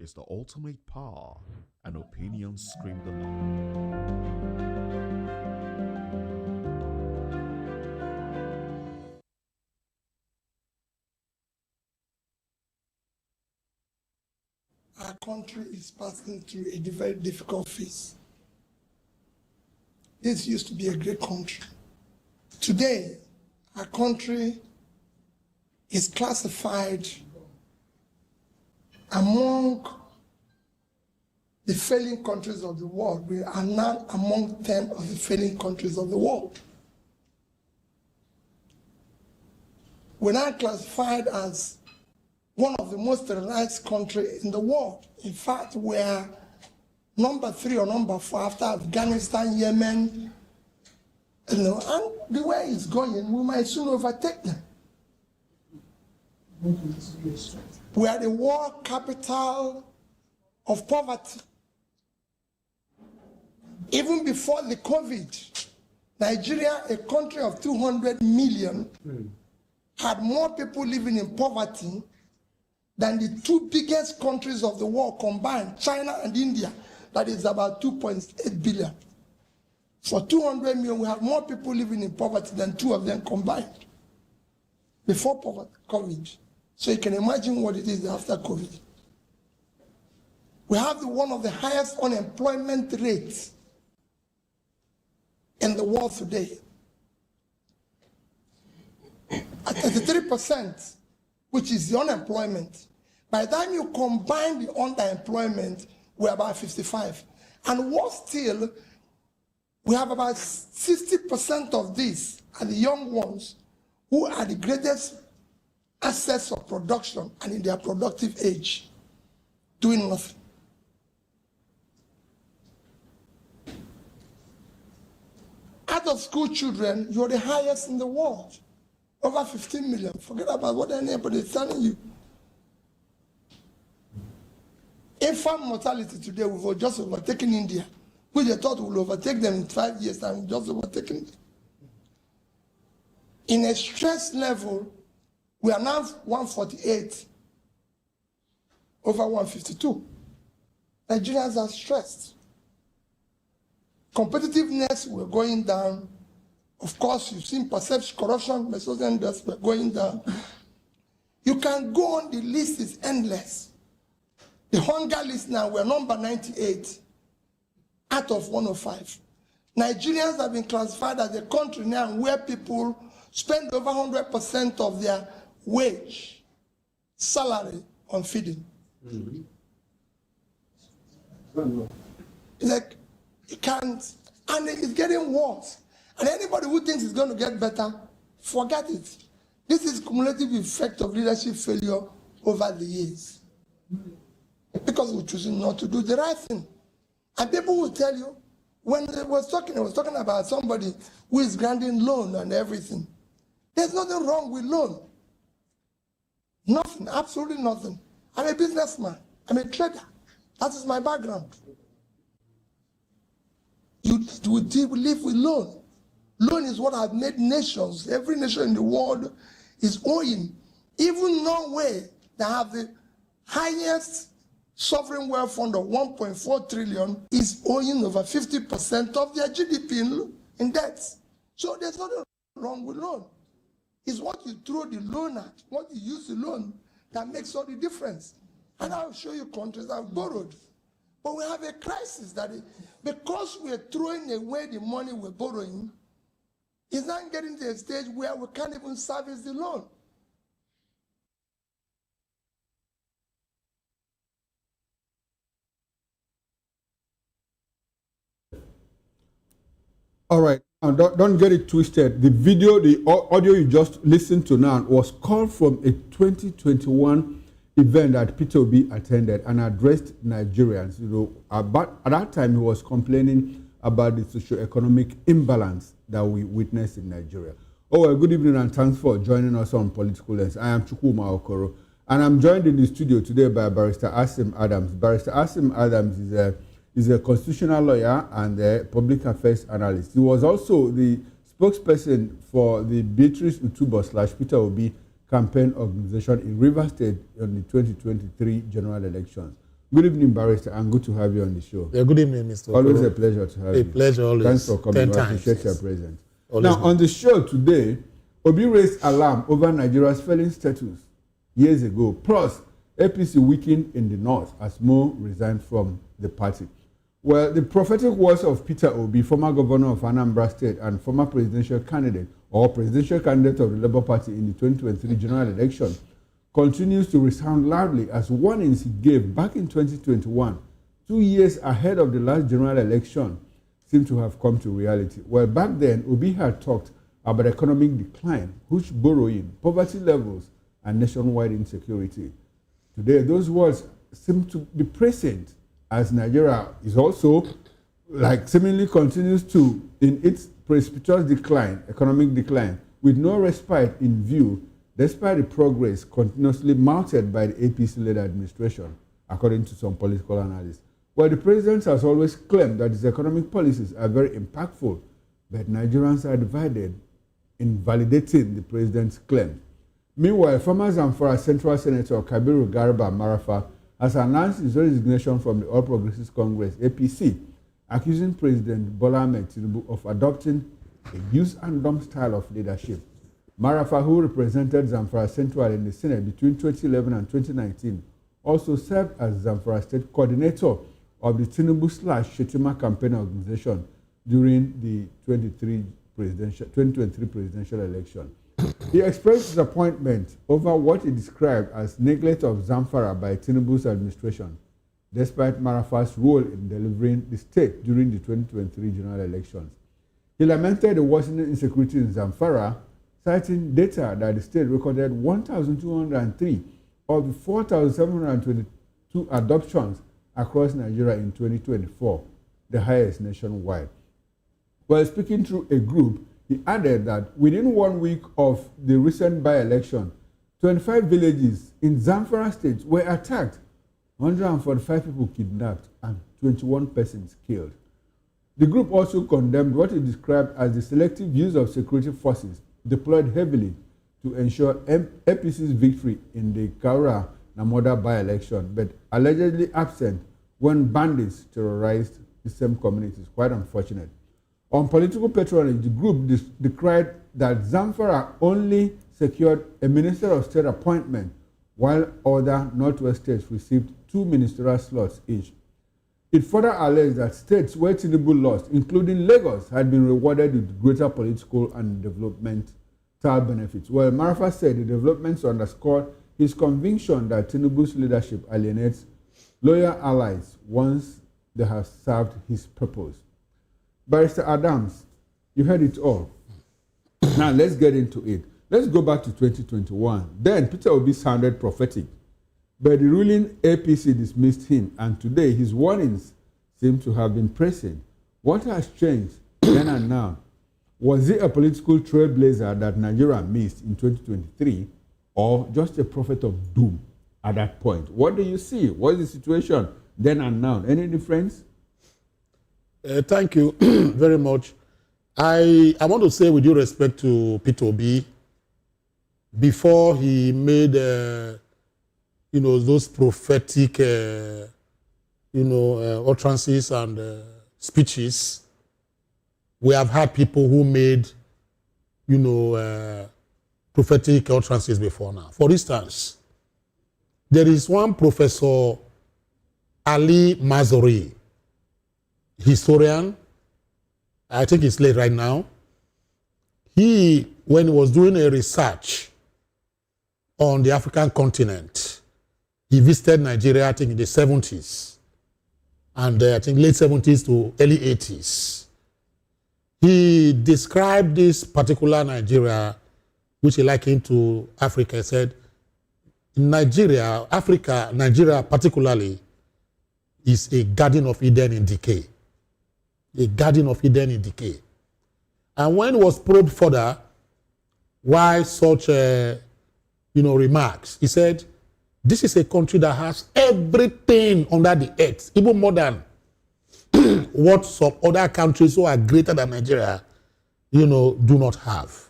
is the ultimate power, and opinions scream the line. Our country is passing through a very difficult phase. This used to be a great country. Today, our country is classified among the failing countries of the world. We are now among 10 of the failing countries of the world. We're now classified as one of the most terrorized countries in the world. In fact, we're number 3 or number 4 after Afghanistan, Yemen, and the way it's going, we might soon overtake them. We are the world capital of poverty. Even before the COVID, Nigeria, a country of 200 million, had more people living in poverty than the 2 biggest countries of the world combined, China and India, that is about 2.8 billion. For 200 million, we have more people living in poverty than 2 of them combined before COVID. So you can imagine what it is after COVID. We have one of the highest unemployment rates in the world today. At 33%, which is the unemployment. By the time you combine the underemployment, we're about 55. And worse still, we have about 60% of these are the young ones who are the greatest assets of production and in their productive age, doing nothing. Out of school children, you're the highest in the world. Over 15 million. Forget about what anybody is telling you. Infant mortality today, we've just overtaken India, which they thought will overtake them in 5 years, and we've just overtaken them. In a stress level, we are now 148 over 152. Nigerians are stressed. Competitiveness, we're going down. Of course, you've seen perception, corruption, misogynist, we're going down. You can go on, the list is endless. The hunger list now, we're number 98 out of 105. Nigerians have been classified as a country now where people spend over 100% of their wage, salary on feeding. Mm-hmm. It's like, you can't, and it's getting worse. And anybody who thinks it's going to get better, forget it. This is cumulative effect of leadership failure over the years. Because we're choosing not to do the right thing. And people will tell you, when I was talking about somebody who is granting loan and everything. There's nothing wrong with loan. Nothing, absolutely nothing. I'm a businessman. I'm a trader. That is my background. You live with loan. Loan is what has made nations. Every nation in the world is owing. Even Norway, that have the highest sovereign wealth fund of 1.4 trillion, is owing over 50% of their GDP in debt. So there's nothing wrong with loan. It's what you throw the loan at, what you use the loan, that makes all the difference. And I'll show you countries that have borrowed. But we have a crisis that because we're throwing away the money we're borrowing, it's not getting to a stage where we can't even service the loan. All right, now don't get it twisted. The video, the audio you just listened to now was called from a 2021 event that Peter Obi attended and addressed Nigerians. At that time he was complaining about the socio-economic imbalance that we witness in Nigeria. Oh, well, good evening and thanks for joining us on Political Lens. I am Chukwuma Okoro, and I'm joined in the studio today by Barrister Asim Adams. Barrister Asim Adams is a constitutional lawyer and a public affairs analyst. He was also the spokesperson for the Beatrice Utubo / Peter Obi campaign organization in Rivers State on the 2023 general elections. Good evening, Barrister, and good to have you on the show. Yeah, good evening, Mr. Always Okoro. a pleasure to have you. A pleasure always. Thanks for coming. 10 I times, appreciate your yes. presence. Always Now, on the show today, Obi raised alarm over Nigeria's failing status years ago. Plus, APC weakened in the north as Mo resigned from the party. Well, the prophetic words of Peter Obi, former governor of Anambra State and former presidential candidate of the Labour Party in the 2023 general election, continues to resound loudly as warnings he gave back in 2021, 2 years ahead of the last general election, seem to have come to reality. Well, back then, Obi had talked about economic decline, huge borrowing, poverty levels, and nationwide insecurity. Today, those words seem to be present as Nigeria is also, seemingly continues to, in its precipitous decline, economic decline, with no respite in view, despite the progress continuously mounted by the APC-led administration, according to some political analysts. Well, the president has always claimed that his economic policies are very impactful, but Nigerians are divided in validating the president's claim. Meanwhile, former Zamfara Central Senator Kabiru Garba Marafa has announced his resignation from the All Progressives Congress, APC, accusing President Bola Ahmed Tinubu of adopting a use and dump style of leadership. Marafa, who represented Zamfara Central in the Senate between 2011 and 2019, also served as Zamfara State coordinator of the Tinubu/Shetima campaign organization during the 2023 presidential election. He expressed disappointment over what he described as neglect of Zamfara by Tinubu's administration, despite Marafa's role in delivering the state during the 2023 general elections. He lamented the worsening insecurity in Zamfara, citing data that the state recorded 1,203 of the 4,722 adoptions across Nigeria in 2024, the highest nationwide. While speaking through a group, he added that within 1 week of the recent by-election, 25 villages in Zamfara state were attacked, 145 people kidnapped, and 21 persons killed. The group also condemned what he described as the selective use of security forces deployed heavily to ensure APC's victory in the Kaura Namoda by-election, but allegedly absent when bandits terrorized the same communities. Quite unfortunate. On political patronage, the group decried that Zamfara only secured a Minister of State appointment, while other Northwest states received 2 ministerial slots each. It further alleged that states where Tinubu lost, including Lagos, had been rewarded with greater political and developmental benefits. Well, Marafa said the developments underscored his conviction that Tinubu's leadership alienates loyal allies once they have served his purpose. Barrister Adams, you heard it all. Now let's get into it. Let's go back to 2021. Then Peter Obi sounded prophetic, but the ruling APC dismissed him, and today his warnings seem to have been pressing. What has changed then and now? Was it a political trailblazer that Nigeria missed in 2023, or just a prophet of doom at that point? What do you see? What's the situation then and now? Any difference? Thank you very much. I want to say with due respect to Peter Obi, before he made those prophetic utterances and speeches, we have had people who made prophetic utterances before now. For instance, there is one Professor Ali Mazori, historian. I think he's late right now. He, when he was doing a research on the African continent, he visited Nigeria, I think, in the 70s, and I think late 70s to early 80s. He described this particular Nigeria, which he likened to Africa. He said, Nigeria particularly, is a Garden of Eden in decay. A Garden of Eden in decay. And when it was probed further, why such remarks, he said, this is a country that has everything under the earth, even more than what some other countries who are greater than Nigeria, do not have.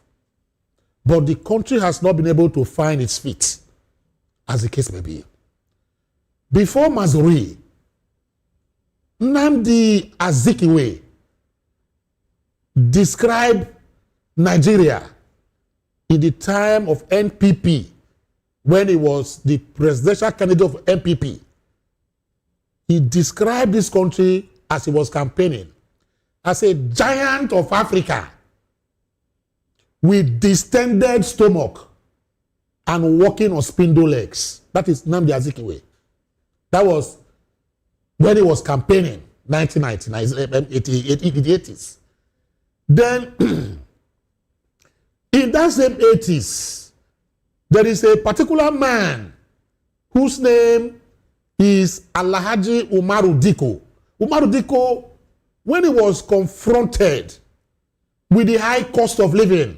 But the country has not been able to find its feet, as the case may be. before Mazuri, Nnamdi Azikiwe described Nigeria in the time of NPP, when he was the presidential candidate of NPP. He described this country as he was campaigning as a giant of Africa with distended stomach and walking on spindle legs. That is Nnamdi Azikiwe. That was when he was campaigning, 1999, 80s. Then, in that same 80s, there is a particular man whose name is Alhaji Umaru Diko. Umaru Diko, when he was confronted with the high cost of living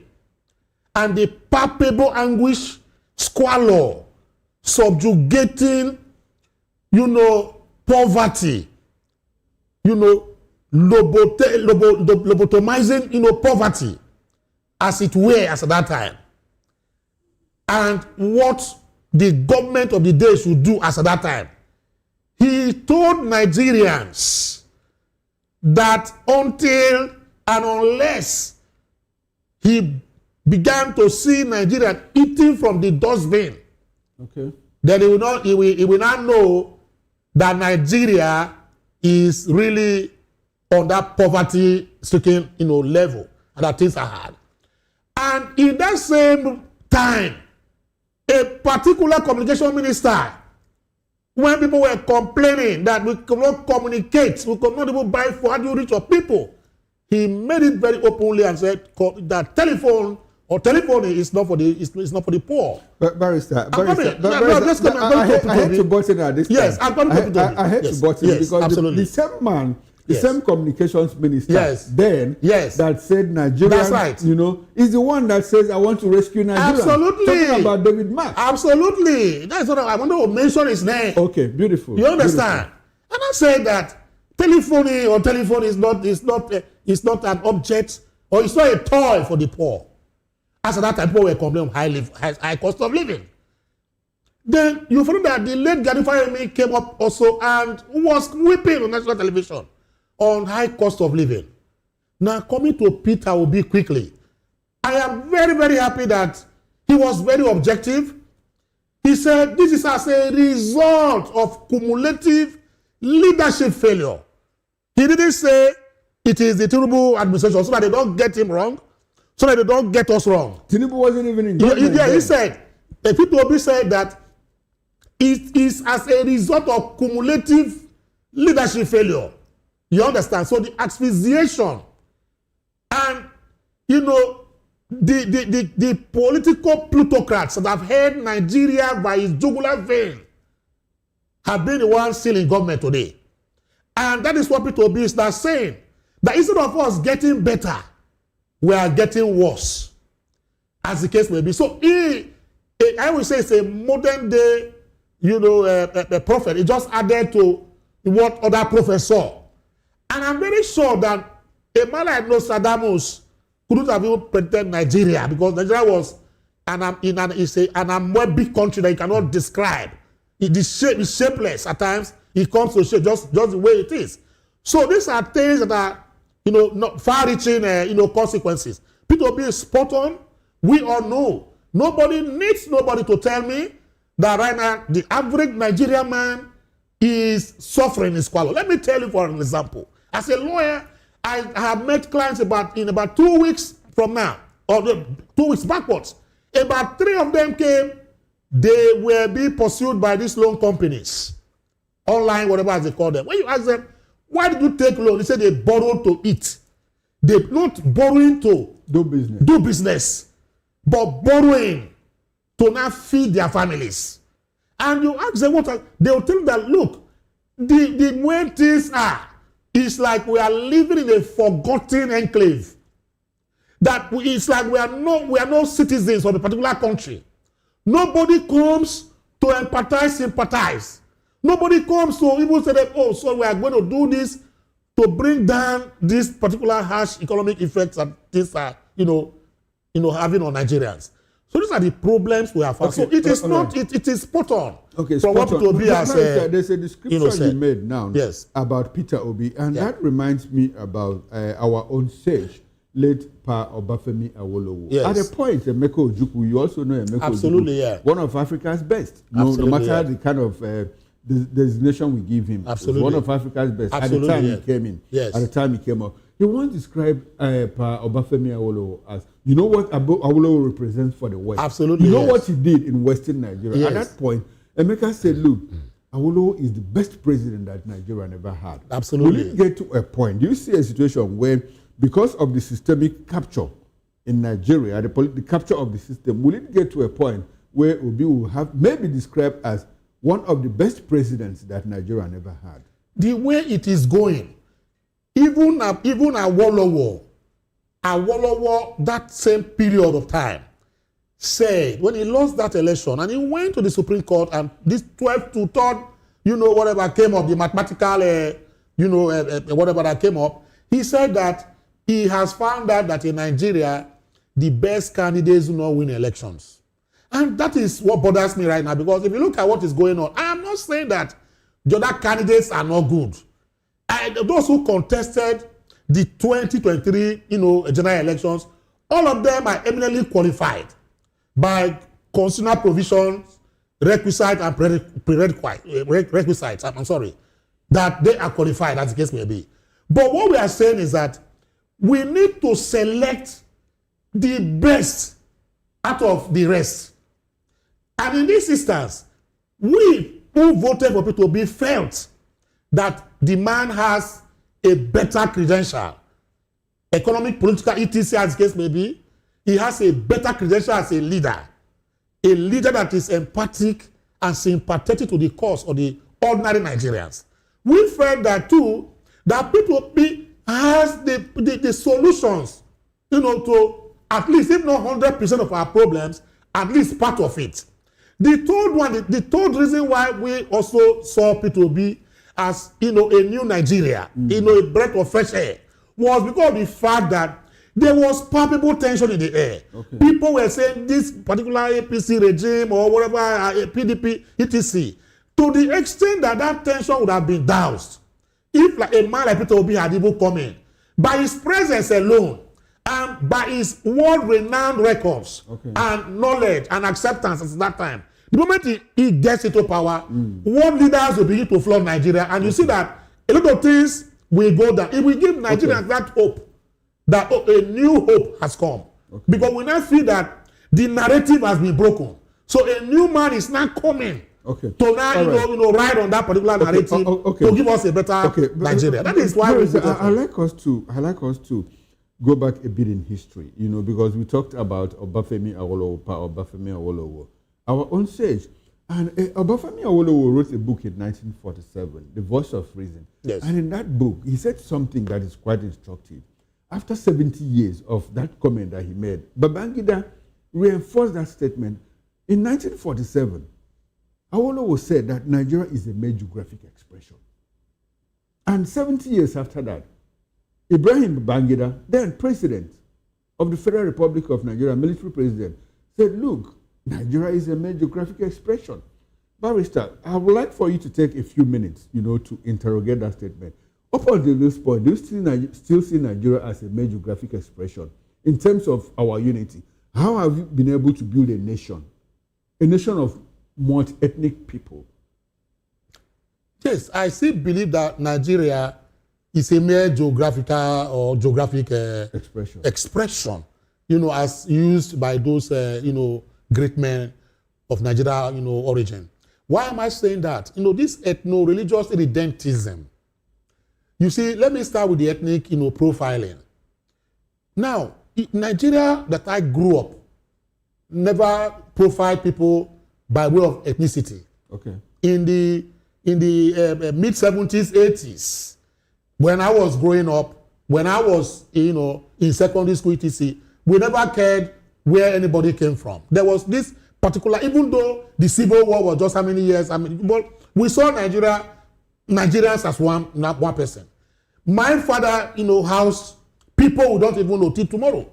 and the palpable anguish, squalor, subjugating, poverty, lobotomizing, poverty, as it were, as at that time, and what the government of the day should do as at that time. He told Nigerians that until and unless he began to see Nigeria eating from the dustbin, okay, then he will not know that Nigeria is really on that poverty-stricken, level, and that things are hard. And in that same time, a particular communication minister, when people were complaining that we could not communicate, we could not even buy for how do you reach your people, he made it very openly and said that telephone or telephony is not for the poor. Barrister, I hate to butt in at this time. Yes, I hate to butt in because the same man, the same communications minister that said Nigeria, that's right, is the one that says I want to rescue Nigeria. Absolutely. Talking about David Mark. Absolutely. That's what I want to mention his name. Okay, beautiful. You understand? Beautiful. And I say that telephony or telephone is not an object, or it's not a toy for the poor. As at that time, people were complaining of high cost of living. Then you find that the late Gani Fayemi came up also and was weeping on national television on high cost of living. Now, coming to Peter Obi quickly, I am very, very happy that he was very objective. He said this is as a result of cumulative leadership failure. He didn't say it is the Tinubu administration so that they don't get him wrong, so that they don't get us wrong. Tinubu wasn't even in government. Yeah, he said, Peter Obi said that it is as a result of cumulative leadership failure. You understand? So the asphyxiation and, the political plutocrats that have held Nigeria by its jugular vein have been the ones still in government today. And that is what Peter Obi is now saying. That instead of us getting better, we are getting worse, as the case may be. So I would say it's a modern day, a prophet. It just added to what other prophets saw. And I'm very sure that a man like Nostradamus couldn't have even predicted Nigeria, because Nigeria was an amoebic country that you cannot describe. It is shapeless at times. It comes to shape just the way it is. So these are things that are, not far-reaching, consequences. Peter Obi is spot on. We all know. Nobody needs nobody to tell me that right now the average Nigerian man is suffering in squalor. Let me tell you for an example. As a lawyer, I have met clients in about 2 weeks from now, or 2 weeks backwards. About 3 of them came. They were being pursued by these loan companies, online, whatever as they call them. When you ask them, why did you take loan? They say they borrowed to eat. They're not borrowing to do business, but borrowing to now feed their families. And you ask them they will tell you that, look, the way things are, it's like we are living in a forgotten enclave. That it's like we are no citizens of a particular country. Nobody comes to empathize, sympathize. Nobody comes to even say that, so we are going to do this to bring down this particular harsh economic effects that things are, having on Nigerians. So these are the problems we have. So it is not. It is spot on. Okay, from what Peter Obi has there's a description you made now about Peter Obi, and that reminds me about our own sage, late Pa Obafemi Awolowo. Yes. At a point, Emeka Ojukwu, you also know Emeka Absolutely, Ojukwu, one of Africa's best. No matter the kind of designation we give him. Absolutely. One of Africa's best. Absolutely, at the time he came in. Yes. At the time he came up. He once described Pa Obafemi Awolowo as, you know what Awolowo represents for the West? Absolutely. You know what he did in Western Nigeria? Yes. At that point, Emeka said, look, Awolowo is the best president that Nigeria never had. Absolutely. Will it get to a point? Do you see a situation where, because of the systemic capture in Nigeria, the capture of the system, will it get to a point where Obi will have maybe described as one of the best presidents that Nigeria never had? The way it is going, even Awolowo, that same period of time, said when he lost that election and he went to the Supreme Court and this 12 to 3rd, whatever came up, the mathematical, whatever that came up, he said that he has found out that in Nigeria, the best candidates do not win elections. And that is what bothers me right now, because if you look at what is going on, I am not saying that the other candidates are not good. Those who contested the 2023, general elections, all of them are eminently qualified by constitutional provisions, requisites, and prerequisites. I'm sorry, that they are qualified, as the case may be. But what we are saying is that we need to select the best out of the rest. And in this instance, we who voted for Peter Obi felt that the man has a better credential, economic, political, etc., as the case may be. He has a better credential as a leader that is empathic and sympathetic to the cause of the ordinary Nigerians. We felt that too, that Peter Obi has the solutions, to at least, if not 100% of our problems, at least part of it. The third reason why we also saw Peter Obi as, a new Nigeria, a breath of fresh air, was because of the fact that there was palpable tension in the air. Okay. People were saying this particular APC regime or whatever, PDP, etc., to the extent that that tension would have been doused if like a man like Peter Obi had even come in. By his presence alone, and by his world-renowned records and knowledge and acceptance at that time, the moment he gets into power, world leaders will begin to flood Nigeria. And you see that a lot of things will go down. It will give Nigerians that hope, that a new hope has come. Because we now feel that the narrative has been broken. So a new man is now coming to now, ride on that particular narrative to give us a better Nigeria. That is why I like us to go back a bit in history, because we talked about Obafemi Awolowo, our own sage. And Obafemi Awolowo wrote a book in 1947, The Voice of Reason. Yes. And in that book, he said something that is quite instructive. After 70 years of that comment that he made, Babangida reinforced that statement. In 1947, Awolowo said that Nigeria is a mere geographic expression. And 70 years after that, Ibrahim Babangida, then president of the Federal Republic of Nigeria, military president, said, look, Nigeria is a mere geographic expression. Barrister, I would like for you to take a few minutes, to interrogate that statement. Up until this point, do you still see Nigeria as a mere geographic expression in terms of our unity? How have you been able to build a nation of multi-ethnic people? Yes, I still believe that Nigeria is a mere geographic expression, as used by those, great men of Nigeria, origin. Why am I saying that? This ethno-religious irredentism. You see, let me start with the ethnic, profiling. Now, Nigeria that I grew up never profiled people by way of ethnicity. Okay. In the mid 70s, 80s, when I was growing up, when I was, in secondary school, etc., we never cared where anybody came from. There was this particular, even though the Civil War was just how many years, but we saw Nigerians as one person. My father, housed people who don't even know till tomorrow.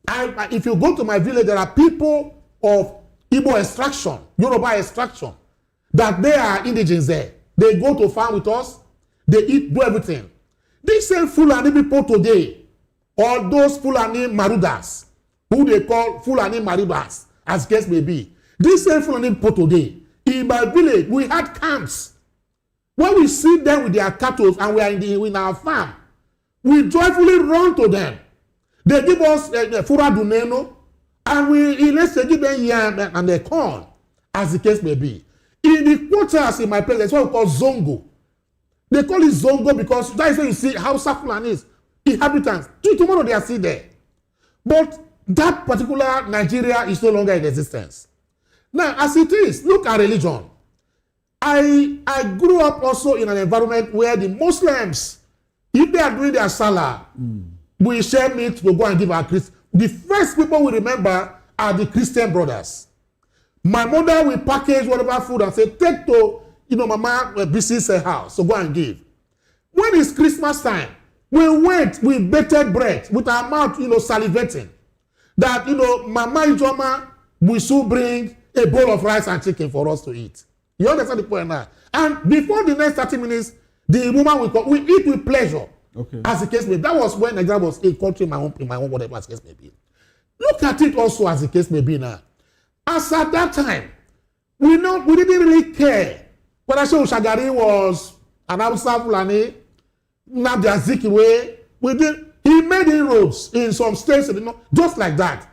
If you go to my village, there are people of Igbo extraction, Yoruba extraction, that they are indigents there. They go to farm with us, they eat, do everything. These same Fulani people today, or those Fulani Marudas, who they call Fulani Marudas, as case may be, these same Fulani people today, in my village, we had camps. When we see them with their cattle and we are in our farm, we joyfully run to them. They give us fura duneno, and let's say give them yam and the corn, as the case may be. In the quarters in my place, that's what we call zongo. They call it zongo because that is where you see Hausa Fulanis, inhabitants. Tomorrow they are still there. But that particular Nigeria is no longer in existence. Now, as it is, look at religion. I grew up also in an environment where the Muslims, if they are doing their salah, we share meat to go and give our Christians. The first people we remember are the Christian brothers. My mother will package whatever food and say, take to, Mama Bisi's house, so go and give. When it's Christmas time, we wait with bated breath, with our mouth, salivating. That, Mama Ijoma will soon bring a bowl of rice and chicken for us to eat. You understand the point now? And before the next 30 minutes, the woman will come. We eat with pleasure. Okay. As the case may be. That was when Nigeria was a country in my own whatever as the case may be. Look at it also as the case may be now. As at that time, we didn't really care whether Shehu Shagari was an Hausa Fulani, Nnamdi Azikiwe. He made inroads in some states, just like that.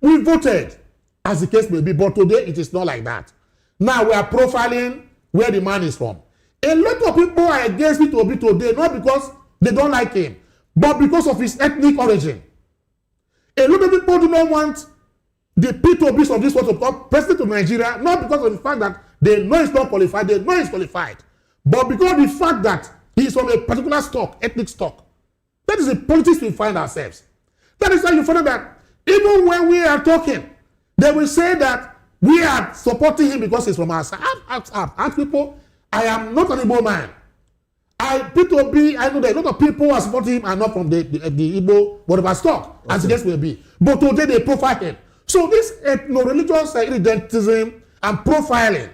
We voted, as the case may be, but today it is not like that. Now we are profiling where the man is from. A lot of people are against Peter Obi today, not because they don't like him, but because of his ethnic origin. A lot of people do not want the Peter Obi of this world to become president of Nigeria, not because of the fact that they know he's not qualified, they know he's qualified, but because of the fact that he is from a particular stock, ethnic stock. That is the politics we find ourselves. That is why you find out that even when we are talking, they will say that we are supporting him because he's from our side. Ask people, I am not an Igbo man. Peter Obi, I know that a lot of people who are supporting him are not from the Igbo, whatever stock, as the case will be. But today they profile him. So this ethno-religious irredentism and profiling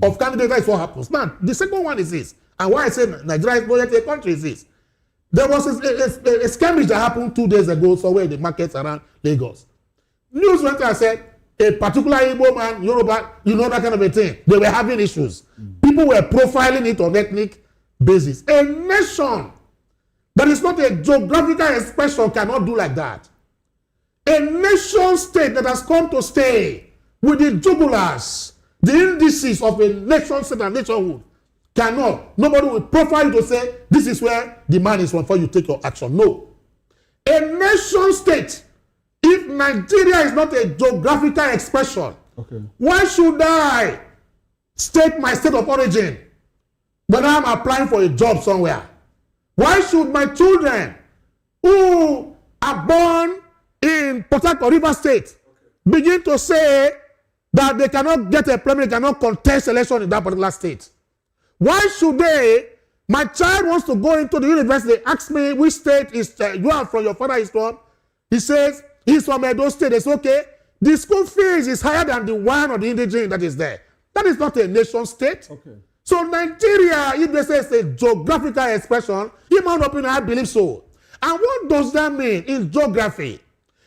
of candidates is what happens. Now, the second one is this, and why I say Nigeria is not yet a country is this. There was a skirmish that happened 2 days ago somewhere in the markets around Lagos. News went and said, a particular Igbo man, Yoruba, that kind of a thing. They were having issues. People were profiling it on ethnic basis. A nation that is not a geographical expression cannot do like that. A nation state that has come to stay with the jugulars, the indices of a nation state and nationhood cannot. Nobody will profile you to say, this is where the man is from before you take your action. No. A nation state, if Nigeria is not a geographical expression, why should I state my state of origin when I'm applying for a job somewhere? Why should my children who are born in Port Harcourt, River State, begin to say that they cannot get a permit, they cannot contest election in that particular state? Why should they? My child wants to go into the university. Ask me which state is you are from, your father is from. He says he's from Edo State. It's okay. The school fees is higher than the one or the indigent that is there. That is not a nation state. Okay. So Nigeria, if they say it's a geographical expression, in my opinion, I believe so. And what does that mean in geography?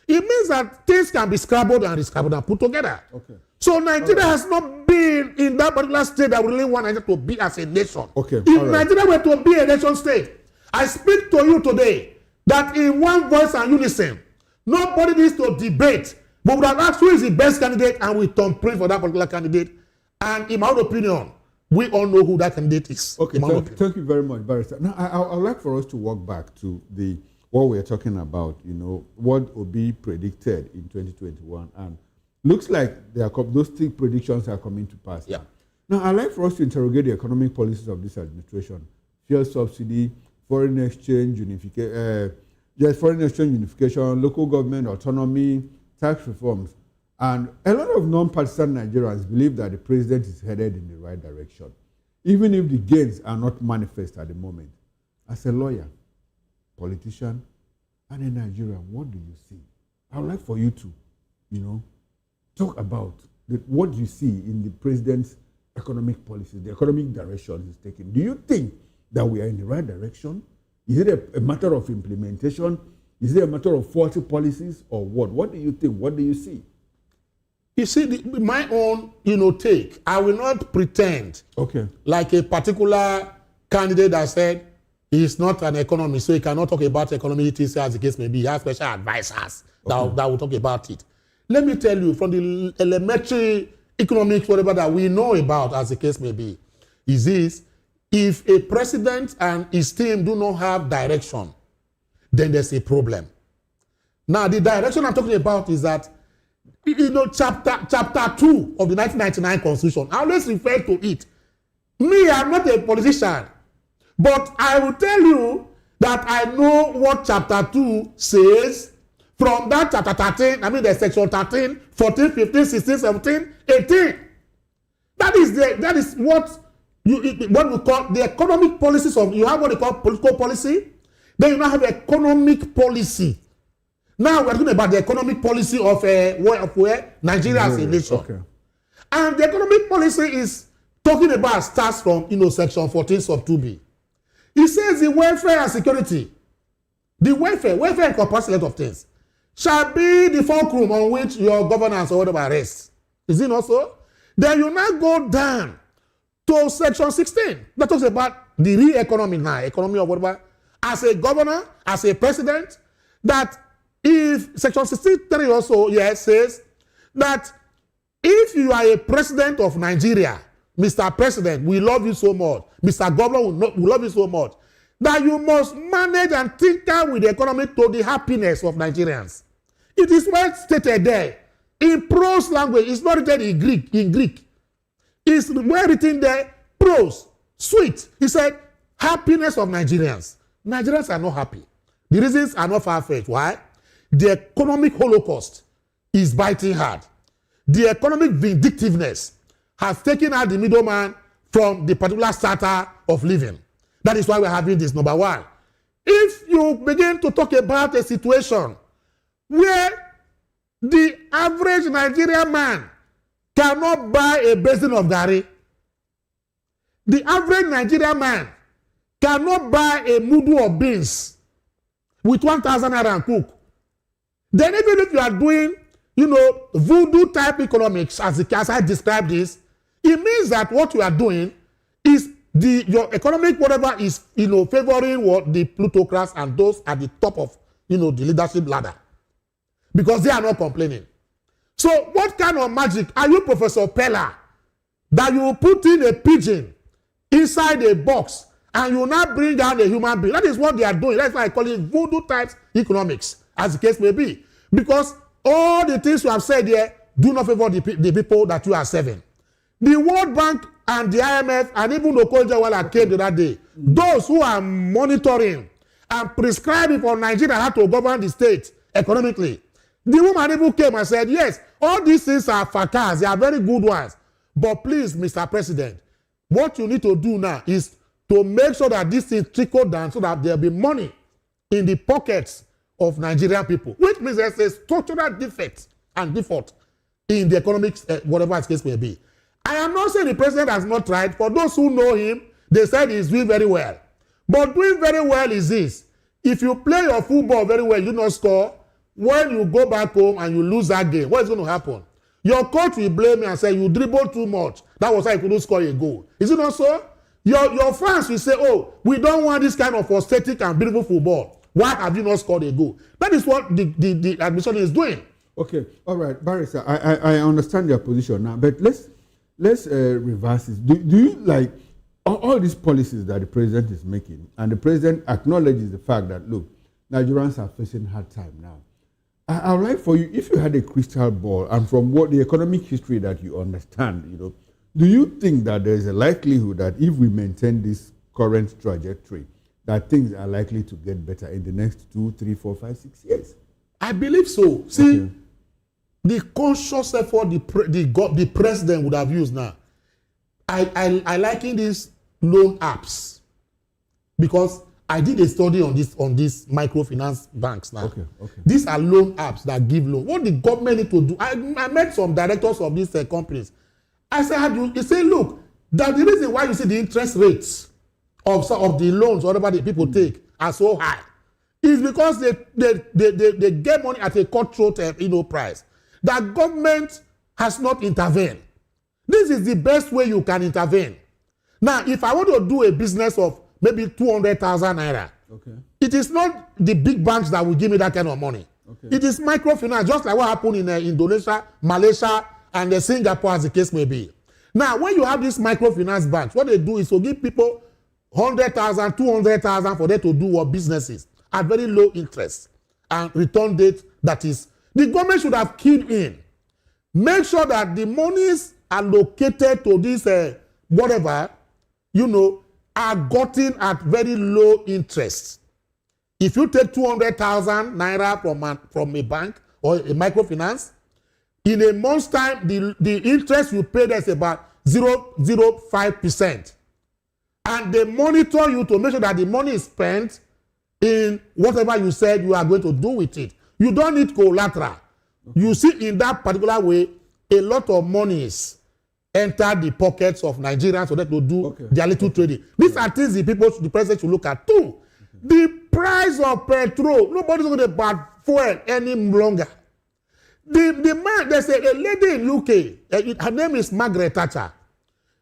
It means that things can be scrabbled and put together. Okay. So Nigeria has not been in that particular state that we really want Nigeria to be as a nation. Okay. If Nigeria were to be a nation state, I speak to you today that in one voice and unison, nobody needs to debate, but we have asked who is the best candidate and we thumbprint for that particular candidate. And in my own opinion, we all know who that candidate is. Okay, thank you very much, Barrister. Now, I would like for us to walk back to what we're talking about, what Obi predicted in 2021. And looks like those three predictions are coming to pass. Yeah. Now, I'd like for us to interrogate the economic policies of this administration. Fuel subsidy, foreign exchange unification, local government autonomy, tax reforms. And a lot of non-partisan Nigerians believe that the president is headed in the right direction, even if the gains are not manifest at the moment. As a lawyer, politician, and a Nigerian, what do you see? I would like for you to, talk about what you see in the president's economic policies, the economic direction he's taking. Do you think that we are in the right direction? Is it a matter of implementation? Is it a matter of faulty policies or what? What do you think? What do you see? You see, my own, take. I will not pretend. Okay. Like a particular candidate that said he's not an economist, so he cannot talk about economic issues as the case may be. He has special advisors that will talk about it. Let me tell you, from the elementary economics, whatever that we know about as the case may be, is this: if a president and his team do not have direction, then there's a problem. Now, the direction I'm talking about is that, chapter 2 of the 1999 Constitution, I always refer to it. Me, I'm not a politician, but I will tell you that I know what chapter 2 says from that chapter 13, there's section 13, 14, 15, 16, 17, 18. That is what we call the economic policies of, you have what they call political policy, then you now have economic policy. Now we're talking about the economic policy of where Nigeria as a nation. Okay. And the economic policy is talking about starts from section 14 sub 2b. It says the welfare and security. The welfare encompasses a lot of things. Shall be the fulcrum on which your governance or whatever rests. Is it not so? Then you now go down to section 16. That talks about the real economy now, economy of whatever. As a governor, as a president, that if section 63 also says that if you are a president of Nigeria, Mr. President, we love you so much, Mr. Governor, we love you so much, that you must manage and tinker with the economy to the happiness of Nigerians. It is well stated there. In prose language, it's not written in Greek. It's well written there, prose, sweet. He said, happiness of Nigerians. Nigerians are not happy. The reasons are not far-fetched. Why? The economic holocaust is biting hard. The economic vindictiveness has taken out the middleman from the particular strata of living. That is why we're having this, number one. If you begin to talk about a situation where the average Nigerian man cannot buy a basin of garri, the average Nigerian man cannot buy a mudu of beans with 1,000 naira and cook, then even if you are doing, voodoo type economics, as I described this, it means that what you are doing is your economic whatever is, favoring what the plutocrats and those at the top of, the leadership ladder, because they are not complaining. So what kind of magic are you, Professor Pella, that you put in a pigeon inside a box and you now bring down a human being? That is what they are doing. That's why I call it voodoo type economics, as the case may be. Because all the things you have said here do not favor the people that you are serving. The World Bank and the IMF and even the Okonjo-Iweala came the other day. Those who are monitoring and prescribing for Nigeria how to govern the state economically, the woman even came and said, yes, all these things are factors, they are very good ones. But please, Mr. President, what you need to do now is to make sure that these things trickle down so that there will be money in the pockets of Nigerian people, which means there's a structural defect and default in the economics, whatever the case may be. I am not saying the president has not tried. For those who know him, they said he's doing very well. But doing very well is this: if you play your football very well, you don't score. When you go back home and you lose that game, what is going to happen? Your coach will blame you and say you dribbled too much. That was why you couldn't score a goal. Is it not so? Your fans will say, oh, we don't want this kind of aesthetic and beautiful football. Why have you not scored a goal? That is what the administration is doing. Okay, all right, Barrister, I understand your position now, but let's reverse this. Do you like all these policies that the president is making, and the president acknowledges the fact that, look, Nigerians are facing hard time now. I would like for you, if you had a crystal ball, and from what the economic history that you understand, do you think that there is a likelihood that if we maintain this current trajectory, that things are likely to get better in the next 2, 3, 4, 5, 6 years? I believe so. See, okay. The conscious effort the president would have used now. I liken these loan apps, because I did a study on this microfinance banks now. Okay. These are loan apps that give loan. What the government need to do? I met some directors of these companies. I said, how do you? He said, look, that the reason why you see the interest rates of the loans, whatever the people take, are so high, is because they get money at a cutthroat price. That government has not intervened. This is the best way you can intervene. Now, if I want to do a business of maybe 200,000 naira, okay, it is not the big banks that will give me that kind of money. Okay. It is microfinance, just like what happened in Indonesia, Malaysia, and Singapore, as the case may be. Now, when you have these microfinance banks, what they do is to give people 100,000, 200,000 for them to do what businesses at very low interest and return date. That is, the government should have keyed in. Make sure that the monies allocated to this whatever, are gotten at very low interest. If you take 200,000 naira from a bank or a microfinance, in a month's time, the interest you pay is about 0.05%. And they monitor you to make sure that the money is spent in whatever you said you are going to do with it. You don't need collateral. Okay. You see, in that particular way, a lot of monies enter the pockets of Nigerians so that to do their little trading. These are things the president should look at too. Okay. The price of petrol, nobody's going to buy fuel any longer. The man, there's a lady in UK, her name is Margaret Thatcher.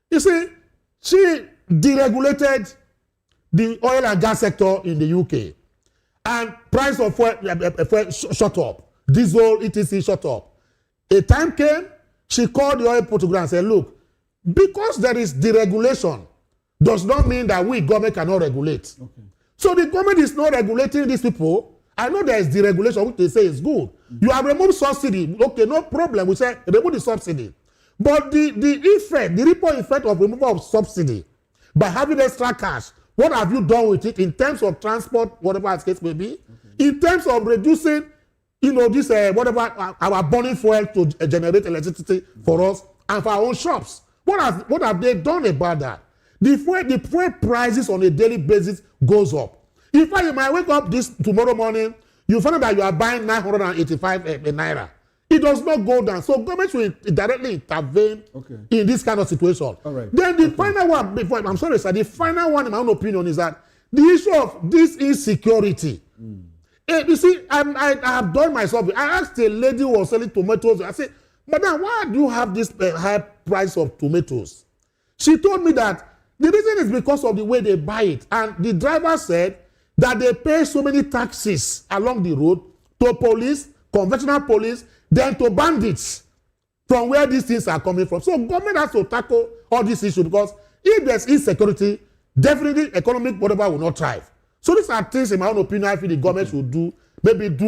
You see, she deregulated the oil and gas sector in the UK. And price of fuel shot up. Diesel, etc. shot up. A time came, she called the oil program and said, look, because there is deregulation, does not mean that we government cannot regulate. Okay. So the government is not regulating these people. I know there is deregulation, which they say is good. Mm-hmm. You have removed subsidy. Okay, no problem. We say remove the subsidy. But the effect, the ripple effect of removal of subsidy, by having extra cash, what have you done with it in terms of transport, whatever the case may be, in terms of reducing, this whatever our burning fuel to generate electricity for us and for our own shops? What have they done about that? The fuel prices on a daily basis goes up. In fact, you might wake up tomorrow morning, you find out that you are buying 985 naira. It does not go down. So government should directly intervene in this kind of situation. All right. Then the final one, I'm sorry, sir, the final one, in my own opinion, is that the issue of this insecurity. You see, I have done myself. I asked a lady who was selling tomatoes. I said, Madam, why do you have this high price of tomatoes? She told me that the reason is because of the way they buy it. And the driver said that they pay so many taxes along the road to police, conventional police, then to bandits from where these things are coming from. So government has to tackle all these issues, because if there's insecurity, definitely economic whatever will not thrive. So these are things, in my own opinion, I feel the government should do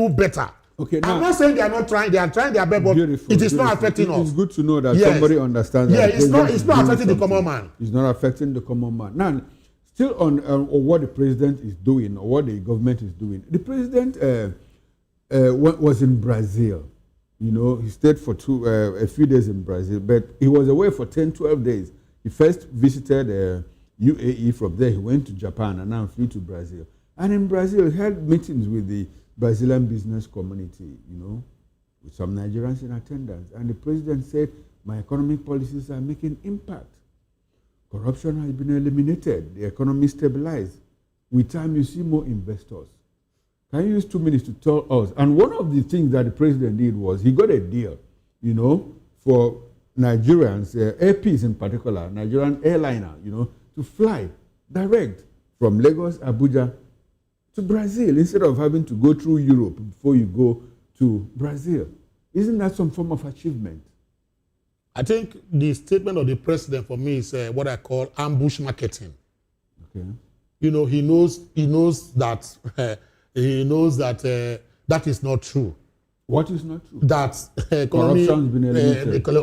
better. Okay, now, I'm not saying they are not trying, they are trying their best, but it is not affecting us. It's good to know that somebody understands that. Yeah, it's not affecting the common man. It's not affecting the common man. Now, still on what the president is doing, or what the government is doing. The president was in Brazil. He stayed for a few days in Brazil, but he was away for 10, 12 days. He first visited UAE. From there, he went to Japan and now flew to Brazil. And in Brazil, he held meetings with the Brazilian business community, with some Nigerians in attendance. And the president said, my economic policies are making impact. Corruption has been eliminated. The economy stabilized. With time, you see more investors. Can you use 2 minutes to tell us? And one of the things that the president did was he got a deal, for Nigerians, APs in particular, Nigerian airliner, to fly direct from Lagos, Abuja, to Brazil, instead of having to go through Europe before you go to Brazil. Isn't that some form of achievement? I think the statement of the president for me is what I call ambush marketing. Okay. He knows that that is not true. What is not true? That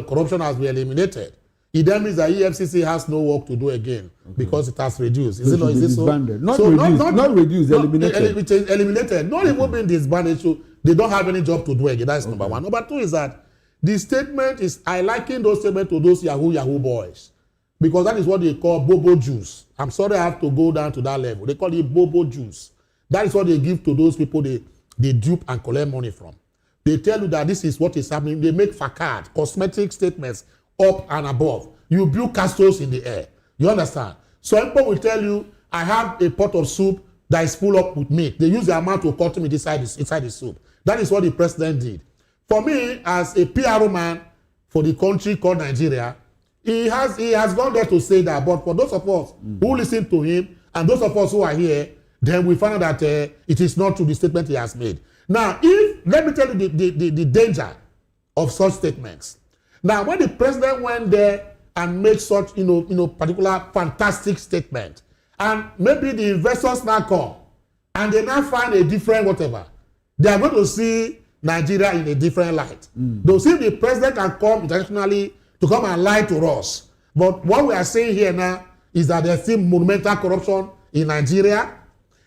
corruption has been eliminated. It then means that EFCC has no work to do again because it has reduced. Is it so? Not reduced, eliminated. Eliminated. Not even being disbanded. So they don't have any job to do again. That's number one. Number two is that the statement is, I liken those statements to those Yahoo boys. because that is what they call bobo juice. I'm sorry I have to go down to that level. They call it bobo juice. That is what they give to those people they dupe and collect money from. They tell you that this is what is happening. They make facade, cosmetic statements up and above. You build castles in the air. You understand? So people will tell you, I have a pot of soup that is full up with meat. They use the amount to cut meat inside the soup. That is what the president did. For me, as a PR man for the country called Nigeria, he has gone there to say that. But for those of us who listen to him and those of us who are here, then we find out that it is not true, the statement he has made. Now, let me tell you the danger of such statements. Now, when the president went there and made such, particular fantastic statement, and maybe the investors now come and they now find a different whatever, they are going to see Nigeria in a different light. They'll see the president can come internationally to come and lie to us. But what we are saying here now is that there's still monumental corruption in Nigeria.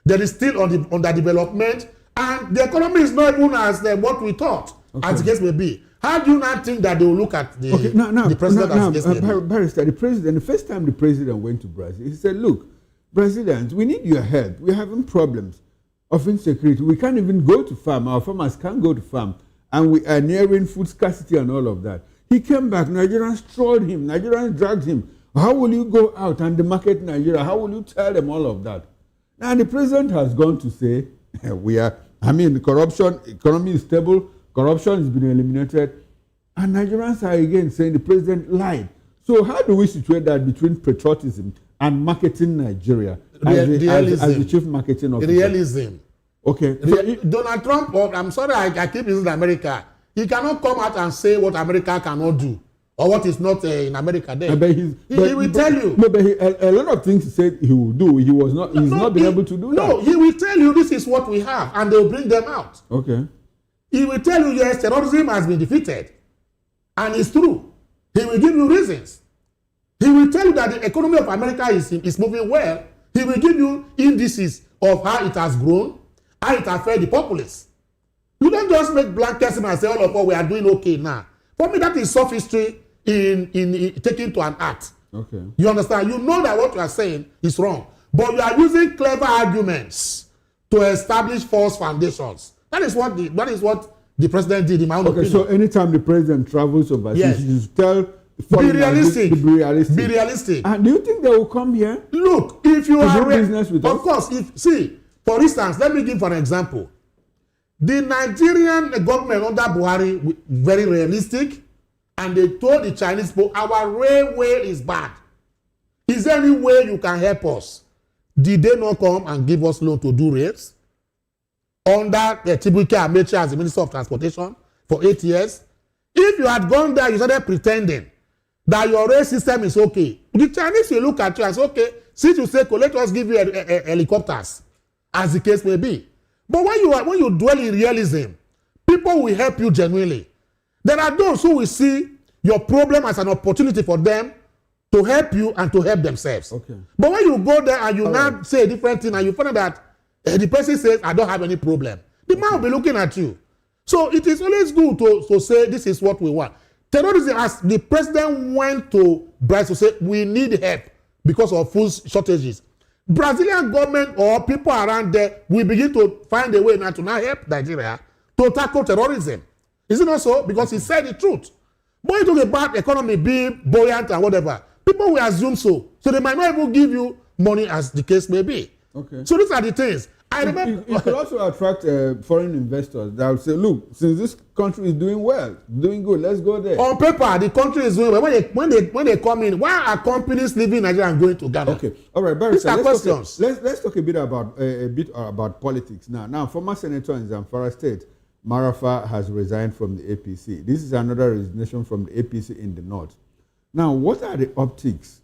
There is still underdevelopment, and the economy is not even as what we thought, as the case may be. How do you not think that they will look at the president as the case may be? Barrister, the first time the president went to Brazil, he said, look, President, we need your help. We're having problems of insecurity. We can't even go to farm. Our farmers can't go to farm. And we are nearing food scarcity and all of that. He came back. Nigerians trolled him. Nigerians dragged him. How will you go out and demarket Nigeria? How will you tell them all of that? Now, the president has gone to say, the corruption, economy is stable, corruption has been eliminated. And Nigerians are again saying the president lied. So how do we situate that between patriotism and marketing Nigeria as the chief marketing officer? Realism. Okay. Donald Trump, I'm sorry I keep using America. He cannot come out and say what America cannot do or what is not in America there. He will tell you. No, but a lot of things he said he will do, he's not been able to do that. No, he will tell you this is what we have and they will bring them out. Okay. He will tell you, yes, terrorism has been defeated. And it's true. He will give you reasons. He will tell you that the economy of America is moving well. He will give you indices of how it has grown, how it affects the populace. You don't just make blanket statements and say, all of us, we are doing okay now. For me, that is sophistry in taking to an act. Okay. You understand? You know that what you are saying is wrong. But you are using clever arguments to establish false foundations. That is what the president did in my own opinion. So anytime the president travels overseas, yes, you tell be realistic. Be realistic. Be realistic. And do you think they will come here? Look, if you are business with us? Of course, for instance, let me give an example. The Nigerian government under Buhari very realistic, and they told the Chinese people, our railway is bad. Is there any way you can help us? Did they not come and give us loan to do rails? Under Tibuike Amechi as the Minister of Transportation for 8 years? If you had gone there, you started pretending that your rail system is okay, the Chinese will look at you and say, okay, since you say, let us give you helicopters, as the case may be. But when you dwell in realism, people will help you genuinely. There are those who will see your problem as an opportunity for them to help you and to help themselves. Okay. But when you go there and you now say a different thing and you find out that the person says, I don't have any problem, the man will be looking at you. So it is always good to say this is what we want. Terrorism, as the president went to Brazil to say, we need help because of food shortages. Brazilian government or people around there will begin to find a way now to help Nigeria to tackle terrorism. Is it not so? Because he said the truth. But you talk about economy being buoyant and whatever, people will assume so. So they might not even give you money as the case may be. Okay. So these are the things. I remember. It could also attract foreign investors that will say, look, since this country is doing well, doing good, let's go there. On paper, the country is doing well. When they come in, why are companies leaving Nigeria and going to Ghana? Okay. All right, Barry, these are questions. Let's talk a bit about politics now. Now, former senator in Zamfara State, Marafa, has resigned from the APC. This is another resignation from the APC in the north. Now, what are the optics,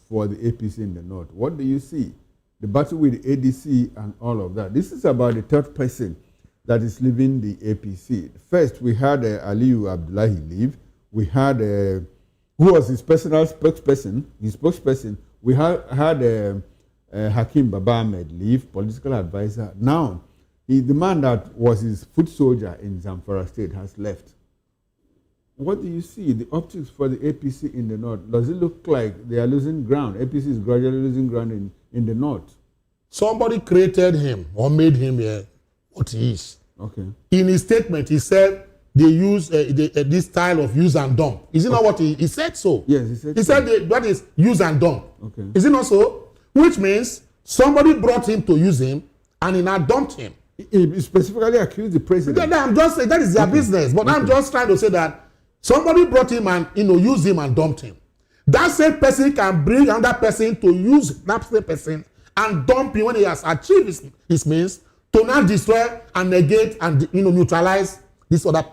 for the APC in the north? What do you see? The battle with the ADC and all of that. This is about the third person that is leaving the APC. First, we had Aliyu Abdullahi leave. We had, who was his personal spokesperson. We had Hakim Baba Ahmed leave, political advisor. Now, the man that was his foot soldier in Zamfara State has left. what do you see? The optics for the APC in the north. Does it look like they are losing ground? APC is gradually losing ground in the north. Somebody created him or made him what he is. Okay. In his statement, he said they use this style of use and dump. Is it not what he said so? Yes, he said He so. said that is use and dump. Okay. Is it not so? Which means somebody brought him to use him and he now dumped him. He specifically accused the president. I'm just saying that is their business. But I'm just trying to say that somebody brought him and used him and dumped him. That same person can bring another person to use that same person and dump him when he has achieved his means to now destroy and negate and neutralize this other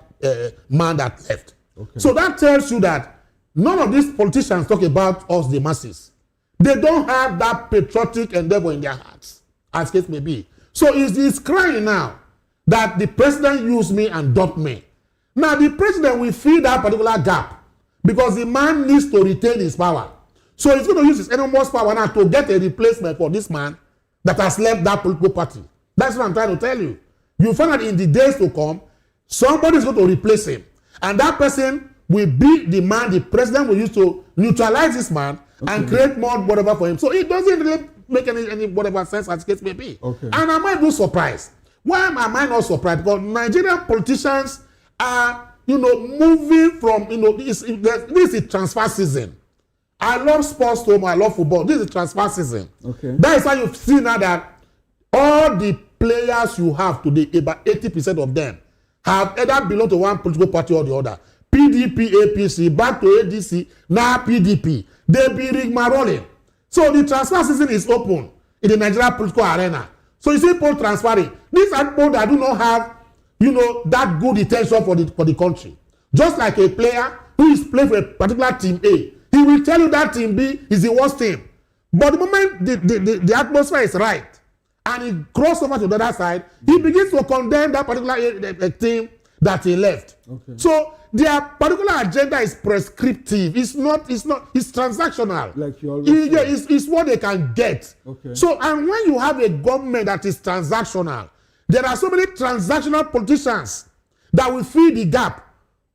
man that left. Okay. So that tells you that none of these politicians talk about us, the masses. They don't have that patriotic endeavor in their hearts, as case may be. So he's crying now that the president used me and dumped me. Now the president will fill that particular gap because the man needs to retain his power. So he's going to use his enormous power now to get a replacement for this man that has left that political party. That's what I'm trying to tell you. You find that in the days to come, somebody is going to replace him. And that person will be the man the president will use to neutralize this man and create more whatever for him. So it doesn't really make any whatever sense as case may be. Okay. And am I not surprised? Why am I not surprised? Because Nigerian politicians are, moving from, this is transfer season. I love sports too much. I love football. This is transfer season. Okay. That is why you see now that all the players you have today, about 80% of them, have either belong to one political party or the other. PDP, APC, back to ADC, now PDP. They be rigmaroling. So the transfer season is open in the Nigerian political arena. So you see people transferring. These are people that do not have, that good intention for the country. Just like a player who is playing for a particular team A, he will tell you that team B is the worst team. But the moment the atmosphere is right, and he crosses over to the other side, he begins to condemn that particular team that he left. Okay. So their particular agenda is prescriptive. It's transactional. Like you always say. It's what they can get. Okay. So, and when you have a government that is transactional, there are so many transactional politicians that will fill the gap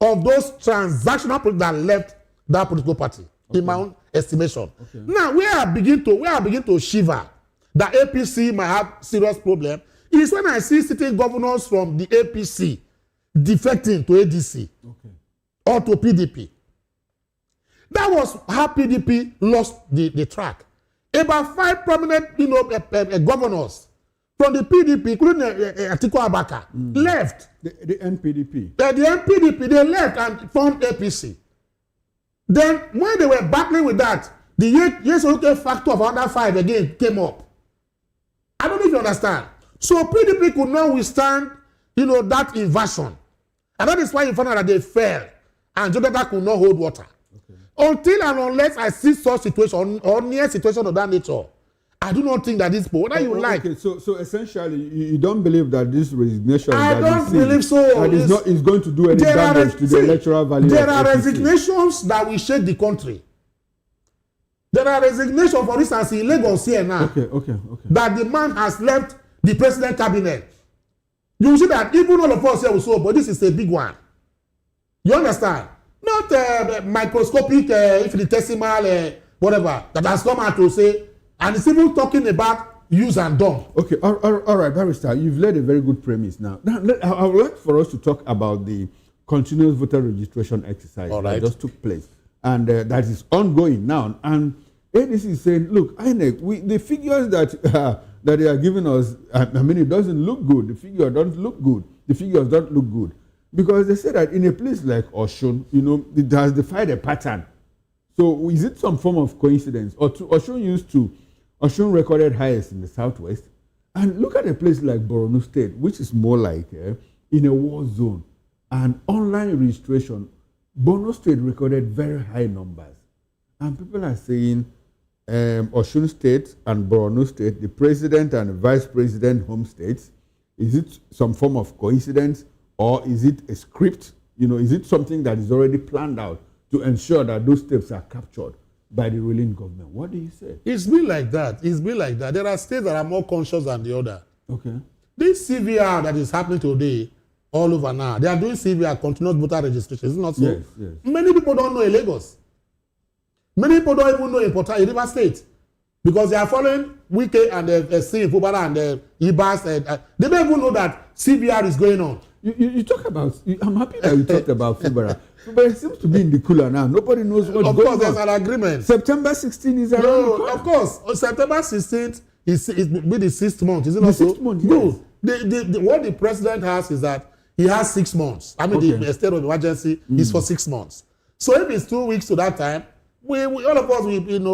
of those transactional politicians that left that political party, in my own estimation. Okay. Now, where I begin to shiver that APC might have serious problem is when I see sitting governors from the APC defecting to ADC or to PDP. That was how PDP lost the track. About 5 prominent governors from the PDP, including Atiku Abubakar, left. The NPDP. The NPDP, they left and formed APC. Then when they were battling with that, the yes okay factor of another 5 again came up. I don't know if you understand. So PDP could not withstand, that invasion. And that is why you found out that they fell. And Jonathan could not hold water. Okay. Until and unless I see such situation or near situation of that nature, I do not think that this people, whether you like. Okay, so essentially, you don't believe that this resignation I don't believe so. Is going to do any damage to the electoral value. There are resignations that will shake the country. There are resignations, for instance, in Lagos here now. Okay. That the man has left the president cabinet. You will see that even all of us here will say, but this is a big one. You understand? Not microscopic, infinitesimal, whatever, that has come out to say, and it's even talking about use and dump. Okay, all right, Barrister, you've laid a very good premise now. I would like for us to talk about the continuous voter registration exercise that just took place. And that is ongoing now. And ADC is saying, look, INEC, the figures that they are giving us, it doesn't look good. The figures don't look good. The figures don't look good. Because they say that in a place like Osun, it has defied a pattern. So is it some form of coincidence? Osun recorded highest in the southwest. And look at a place like Borno State, which is more like in a war zone. And online registration, Borno State recorded very high numbers. And people are saying Osun State and Borno State, the president and the vice president home states, is it some form of coincidence or is it a script? Is it something that is already planned out to ensure that those states are captured by the ruling government? What do you say? It's been like that. There are states that are more conscious than the other. Okay. This CVR that is happening today all over now. They are doing CVR, continuous voter registration. Is it not so? Yes, yes. Many people don't know in Lagos. Many people don't even know in River State. Because they are following Wike and Sim Fubara and Ibas. They don't even know that CVR is going on. You talk about, I'm happy that you talked about Fubara. Fubara seems to be in the cooler now. Nobody knows what's going on. Of course, there's an agreement. September 16 is around. No, of course. September 16th is be the 6th month. Is it not so? 6th month, no. Yes. What the president has is that he has 6 months. I mean, the state of emergency is for 6 months. So if it's 2 weeks to that time, we all of us,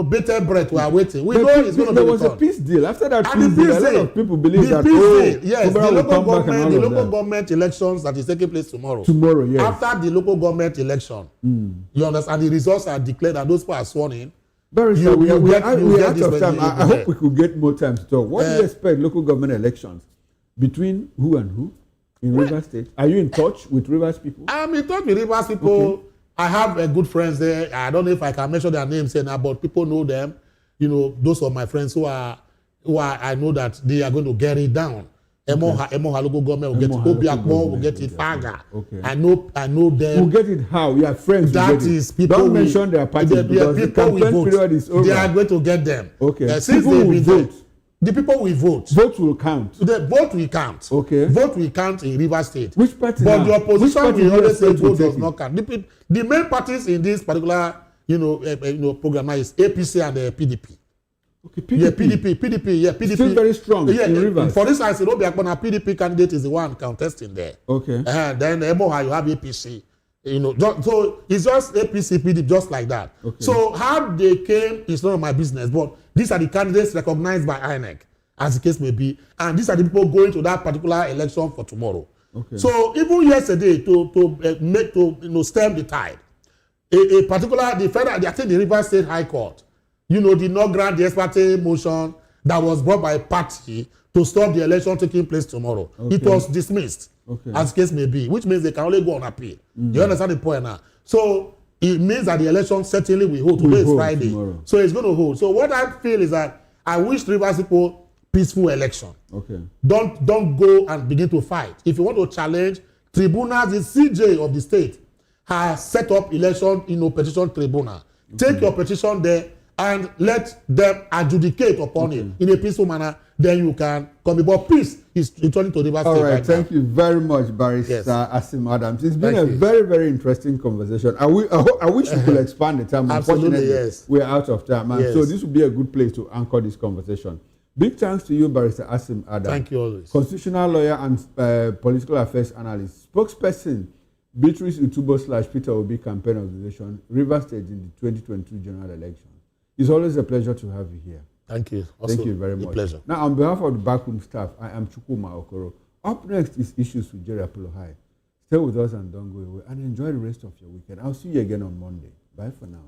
bated breath, we are waiting. We know it's going to be there was a peace deal. After that peace deal, a lot of people believe that, yes, the local government elections that is taking place tomorrow. Tomorrow, yes. After the local government election, you understand, the results are declared and those people are sworn in. Barrister, we are out of time. I hope we could get more time to talk. What do you expect local government elections between who and who in Rivers State? Are you in touch with Rivers people? I'm in touch with Rivers people. Okay. I have good friends there. I don't know if I can mention their names here now, but people know them. Those are my friends who are I know that they are going to get it down. Emoha local government will get it. Obiakmo will get it. Faga. Okay. I know them. We'll get it how? We are friends. That is people. Don't mention their parties because the campaign period is over. They are going to get them. Okay. Since they will vote. The people will vote. Vote will count. The vote will count. Okay. Vote will count in Rivers State. Which party? But the opposition will always say vote does not count. The main parties in this particular, program is APC and PDP. Okay, PDP. Yeah, PDP. Still very strong in Rivers. For instance, Obiakpona PDP candidate is the one contesting there. Okay. Then Emoha, you have APC. So it's just APC, PDP, just like that. Okay. So how they came is none of my business, but these are the candidates recognized by INEC, as the case may be, and these are the people going to that particular election for tomorrow. Okay. So even yesterday, to stem the tide, a particular I think the Rivers State High Court, did not grant the ex parte motion that was brought by a party to stop the election taking place tomorrow. Okay. It was dismissed. Okay. As case may be, which means they can only go on appeal. You understand the point now? So it means that the election certainly will hold. Today is Friday. Tomorrow. So it's going to hold. So what I feel is that I wish Rivers people peaceful election. Okay. Don't go and begin to fight. If you want to challenge, tribunals, the CJ of the state has set up election petition tribunal. Okay. Take your petition there and let them adjudicate upon it in a peaceful manner. Then you can come. But peace is returning to Rivers State. All right, thank you very much, Barrister Asim Adams. It's been a very, very interesting conversation. I wish we could expand the time. Absolutely, yes. We're out of time. So this would be a good place to anchor this conversation. Big thanks to you, Barrister Asim Adams. Thank you always. Constitutional lawyer and political affairs analyst. Spokesperson, Beatrice Utubo / Peter Obi campaign organization, Rivers State in the 2022 general election. It's always a pleasure to have you here. Thank you. Also, thank you very much. A pleasure. Now, on behalf of the backroom staff, I am Chukwuma Okoro. Up next is Issues with Jerry Apollo High. Stay with us and don't go away. And enjoy the rest of your weekend. I'll see you again on Monday. Bye for now.